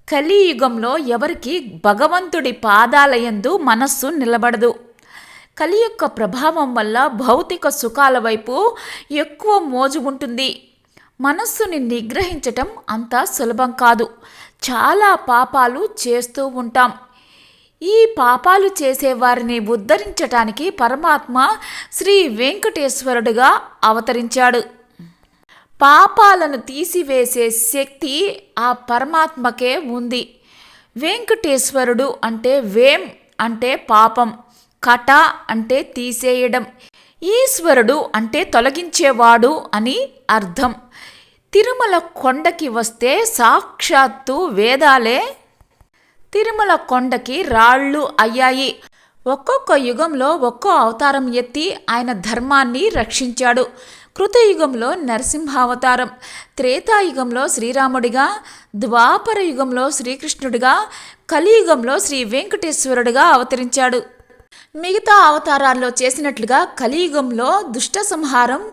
కలియుగంలో ఎవరికి భగవంతుడి పాదాలయందు మనస్సు నిలబడదు. కలి యొక్క ప్రభావం వల్ల భౌతిక సుఖాల వైపు ఎక్కువ మోజు ఉంటుంది. మనస్సుని నిగ్రహించటం అంత సులభం కాదు. చాలా పాపాలు చేస్తూ ఉంటాం. ఈ పాపాలు చేసేవారిని ఉద్ధరించటానికి పరమాత్మ శ్రీ వెంకటేశ్వరుడుగా అవతరించాడు. పాపాలను తీసివేసే శక్తి ఆ పరమాత్మకే ఉంది. వెంకటేశ్వరుడు అంటే వేం అంటే పాపం, కట అంటే తీసేయడం, ఈశ్వరుడు అంటే తొలగించేవాడు అని అర్థం. తిరుమల కొండకి వస్తే సాక్షాత్తు వేదాలే తిరుమల కొండకి రాళ్ళు అయ్యాయి. ఒక్కొక్క యుగంలో ఒక్కో అవతారం ఎత్తి ఆయన ధర్మాన్ని రక్షించాడు. కృతయుగంలో నరసింహావతారం, త్రేతాయుగంలో శ్రీరాముడిగా, ద్వాపర యుగంలో శ్రీకృష్ణుడిగా, కలియుగంలో శ్రీ వెంకటేశ్వరుడిగా అవతరించాడు. మిగతా అవతారాల్లో చేసినట్లుగా కలియుగంలో దుష్ట సంహారం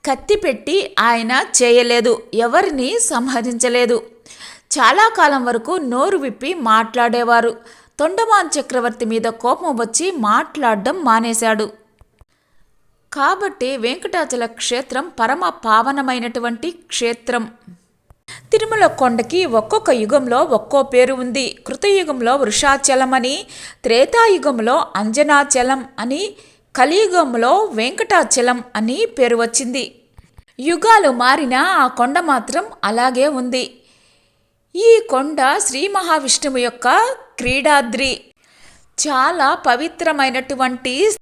కత్తిపెట్టి ఆయన చేయలేదు, ఎవరిని సంహరించలేదు. చాలా కాలం వరకు నోరు విప్పి మాట్లాడేవారు. తొండమాన్ చక్రవర్తి మీద కోపం వచ్చి మాట్లాడడం మానేశాడు. కాబట్టి వెంకటాచల క్షేత్రం పరమ పావనమైనటువంటి క్షేత్రం. తిరుమల కొండకి ఒక్కొక్క యుగంలో ఒక్కో పేరు ఉంది. కృతయుగంలో వృషాచలం అని, త్రేతాయుగంలో అంజనాచలం అని, కలియుగంలో వెంకటాచలం అని పేరు వచ్చింది. యుగాలు మారినా ఆ కొండ మాత్రం అలాగే ఉంది. ఈ కొండ శ్రీ మహావిష్ణువు యొక్క క్రీడాద్రి. చాలా పవిత్రమైనటువంటి